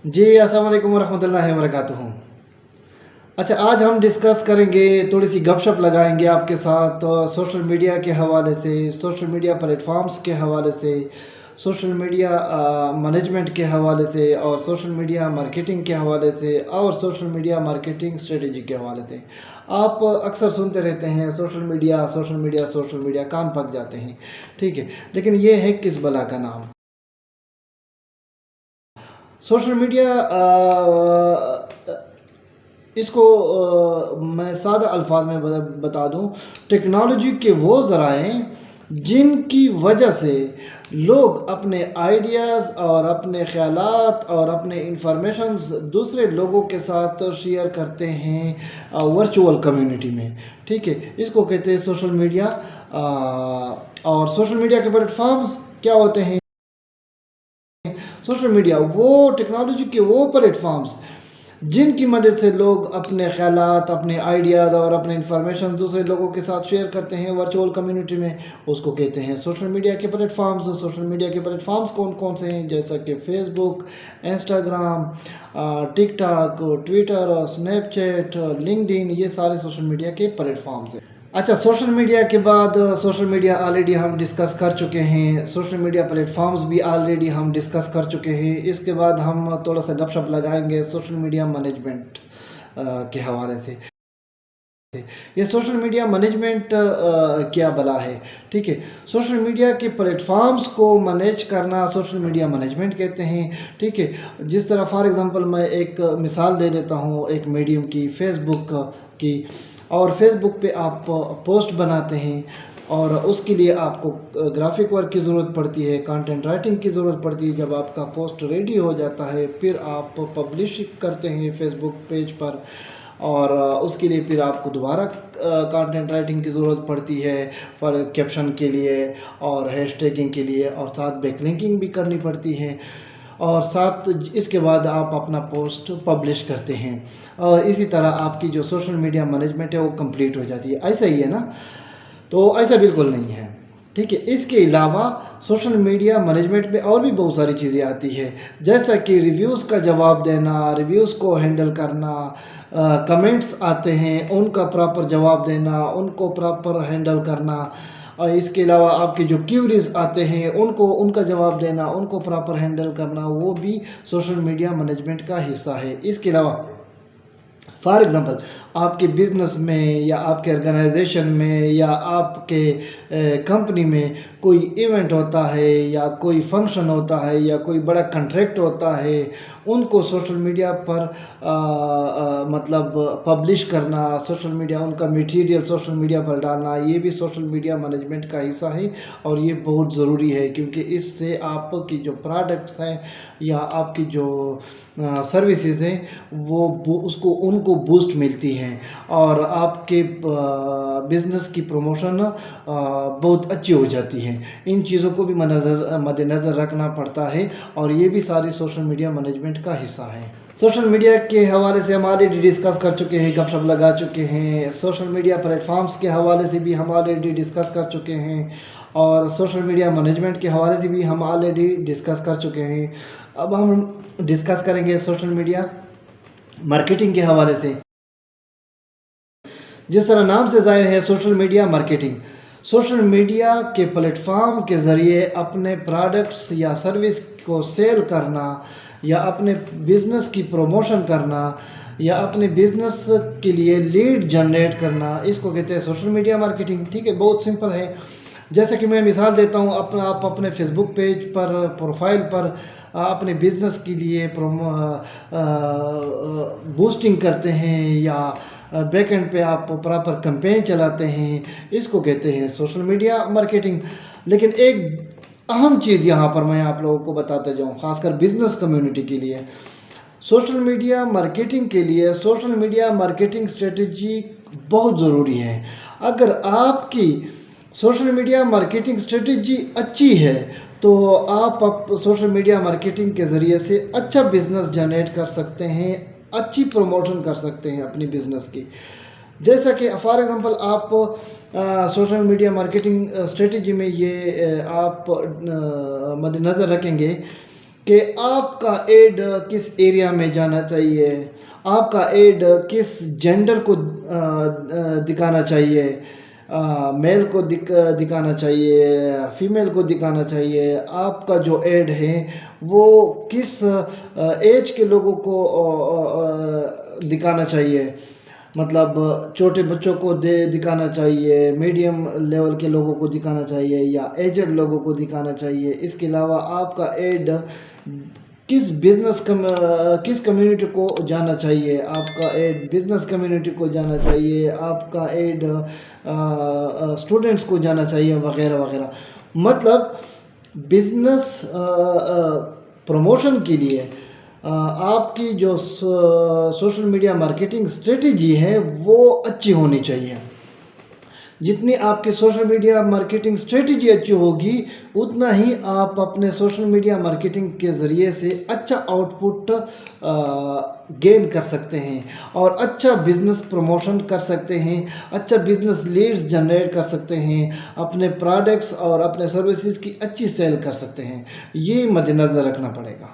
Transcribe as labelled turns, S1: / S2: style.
S1: जी, अस्सलाम वालेकुम वरहमतुल्लाहि वबरकातुहू। अच्छा, आज हम डिस्कस करेंगे, थोड़ी सी गपशप लगाएंगे आपके साथ सोशल मीडिया के हवाले से, सोशल मीडिया प्लेटफॉर्म्स के हवाले से, सोशल मीडिया मैनेजमेंट के हवाले से, और सोशल मीडिया मार्केटिंग के हवाले से, और सोशल मीडिया मार्केटिंग स्ट्रेटजी के हवाले से। आप अक्सर सुनते रहते हैं social media, social media, social media, कान पक जाते हैं, ठीक है। लेकिन ये है किस बला का नाम? सोशल मीडिया इसको मैं सादा अल्फाज में बता दूं, टेक्नोलॉजी के वो ज़राए जिनकी वजह से लोग अपने आइडियाज़ और अपने ख़यालात और अपने इंफॉर्मेशंस दूसरे लोगों के साथ शेयर करते हैं वर्चुअल कम्युनिटी में, ठीक है। इसको कहते हैं सोशल मीडिया। और सोशल मीडिया के प्लेटफॉर्म्स क्या होते हैं? सोशल मीडिया वो टेक्नोलॉजी के वो प्लेटफॉर्म्स जिनकी मदद से लोग अपने ख़यालात, अपने आइडियाज़ और अपने इंफॉर्मेशन दूसरे लोगों के साथ शेयर करते हैं वर्चुअल कम्युनिटी में, उसको कहते हैं सोशल मीडिया के प्लेटफॉर्म्स। सोशल मीडिया के प्लेटफॉर्म्स कौन कौन से हैं? जैसा कि Facebook, Instagram, TikTok, Twitter, Snapchat, LinkedIn, ये सारे सोशल मीडिया के प्लेटफॉर्म्स हैं। अच्छा, सोशल मीडिया के बाद सोशल मीडिया ऑलरेडी हम डिस्कस कर चुके हैं, सोशल मीडिया प्लेटफॉर्म्स भी ऑलरेडी हम डिस्कस कर चुके हैं। इसके बाद हम थोड़ा सा गपशप लगाएंगे सोशल मीडिया मैनेजमेंट के हवाले से। ये सोशल मीडिया मैनेजमेंट क्या भला है? ठीक है, सोशल मीडिया के प्लेटफॉर्म्स को मैनेज करना सोशल मीडिया मैनेजमेंट कहते हैं, ठीक है। जिस तरह फॉर एग्जांपल मैं एक मिसाल दे देता हूँ एक मीडियम की, फेसबुक की। और फेसबुक पे आप पोस्ट बनाते हैं और उसके लिए आपको ग्राफिक वर्क की ज़रूरत पड़ती है, कंटेंट राइटिंग की ज़रूरत पड़ती है। जब आपका पोस्ट रेडी हो जाता है फिर आप पब्लिश करते हैं फेसबुक पेज पर, और उसके लिए फिर आपको दोबारा कंटेंट राइटिंग की ज़रूरत पड़ती है फॉर कैप्शन के लिए और हैशटैगिंग के लिए, और साथ बैकलिंकिंग भी करनी पड़ती है, और साथ इसके बाद आप अपना पोस्ट पब्लिश करते हैं। और इसी तरह आपकी जो सोशल मीडिया मैनेजमेंट है वो कंप्लीट हो जाती है। ऐसा ही है ना? तो ऐसा बिल्कुल नहीं है, ठीक है। इसके अलावा सोशल मीडिया मैनेजमेंट में और भी बहुत सारी चीज़ें आती है, जैसा कि रिव्यूज़ का जवाब देना, रिव्यूज़ को हैंडल करना, कमेंट्स आते हैं उनका प्रॉपर जवाब देना, उनको प्रॉपर हैंडल करना, और इसके अलावा आपके जो क्यूरीज आते हैं उनको उनका जवाब देना, उनको प्रॉपर हैंडल करना, वो भी सोशल मीडिया मैनेजमेंट का हिस्सा है। इसके अलावा फॉर एग्ज़ाम्पल आपके बिज़नेस में या आपके ऑर्गेनाइजेशन में या आपके कंपनी में कोई इवेंट होता है या कोई फंक्शन होता है या कोई बड़ा कॉन्ट्रैक्ट होता है, उनको सोशल मीडिया पर मतलब पब्लिश करना, सोशल मीडिया उनका मटेरियल सोशल मीडिया पर डालना, ये भी सोशल मीडिया मैनेजमेंट का हिस्सा है। और ये बहुत ज़रूरी है क्योंकि इससे आपकी जो प्रोडक्ट्स हैं या आपकी जो सर्विसेज हैं उसको उनको बूस्ट मिलती हैं, और आपके बिज़नेस की प्रमोशन बहुत अच्छी हो जाती है। इन चीज़ों को भी मद्देनज़र रखना पड़ता है, और ये भी सारी सोशल मीडिया मैनेजमेंट का हिस्सा है। सोशल मीडिया के हवाले से हम ऑलरेडी डिस्कस कर चुके हैं, गपशप लगा चुके हैं। सोशल मीडिया प्लेटफॉर्म्स के हवाले से भी हम ऑलरेडी डिस्कस कर चुके हैं, और सोशल मीडिया मैनेजमेंट के हवाले से भी हम ऑलरेडी डिस्कस कर चुके हैं। अब हम डिस्कस करेंगे सोशल मीडिया मार्केटिंग के हवाले से। जिस तरह नाम से ज़ाहिर है, social media marketing, social media के प्लेटफॉर्म के ज़रिए अपने प्रोडक्ट्स या सर्विस को सेल करना, या अपने बिज़नेस की प्रमोशन करना, या अपने बिज़नेस के लिए लीड जनरेट करना, इसको कहते हैं सोशल मीडिया मार्केटिंग, ठीक है। बहुत सिंपल है। जैसे कि मैं मिसाल देता हूँ, आप अपने फेसबुक पेज पर प्रोफाइल पर अपने बिज़नेस के लिए बूस्टिंग करते हैं, या बैक एंड पे आप प्रॉपर कैंपेन चलाते हैं, इसको कहते हैं सोशल मीडिया मार्केटिंग। लेकिन एक अहम चीज़ यहाँ पर मैं आप लोगों को बताता जाऊँ, ख़ासकर बिज़नेस कम्युनिटी के लिए, सोशल मीडिया मार्केटिंग के लिए सोशल मीडिया मार्केटिंग स्ट्रेटजी बहुत ज़रूरी है। अगर आपकी सोशल मीडिया मार्केटिंग स्ट्रेटजी अच्छी है तो आप सोशल मीडिया मार्केटिंग के ज़रिए से अच्छा बिज़नेस जनरेट कर सकते हैं, अच्छी प्रमोशन कर सकते हैं अपनी बिज़नेस की। जैसा कि फॉर एग्ज़ाम्पल आप सोशल मीडिया मार्केटिंग स्ट्रेटजी में ये आप मद्देनज़र रखेंगे کہ آپ کا ایڈ کس ایریا میں جانا چاہیے، آپ کا ایڈ کس جینڈر کو دکھانا چاہیے، میل کو دکھانا چاہیے، فیمیل کو دکھانا چاہیے، آپ کا جو ایڈ ہے وہ کس ایج کے لوگوں کو دکھانا چاہیے، مطلب چھوٹے بچوں کو دکھانا چاہیے، میڈیم لیول کے لوگوں کو دکھانا چاہیے یا ایجڈ لوگوں کو دکھانا چاہیے۔ اس کے علاوہ آپ کا ایڈ کس کمیونٹی کو جانا چاہیے، آپ کا ایڈ بزنس کمیونٹی کو جانا چاہیے، آپ کا ایڈ اسٹوڈنٹس کو جانا چاہیے، وغیرہ وغیرہ۔ مطلب بزنس پروموشن کے لیے آپ کی جو سوشل میڈیا مارکیٹنگ اسٹریٹجی ہے وہ اچھی ہونی چاہیے۔ جتنی آپ کی سوشل میڈیا مارکیٹنگ اسٹریٹجی اچھی ہوگی اتنا ہی آپ اپنے سوشل میڈیا مارکیٹنگ کے ذریعے سے اچھا آؤٹ پٹ گین کر سکتے ہیں اور اچھا بزنس پروموشن کر سکتے ہیں، اچھا بزنس لیڈز جنریٹ کر سکتے ہیں، اپنے پروڈکٹس اور اپنے سروسز کی اچھی سیل کر سکتے ہیں۔ یہ مد نظر رکھنا پڑے گا۔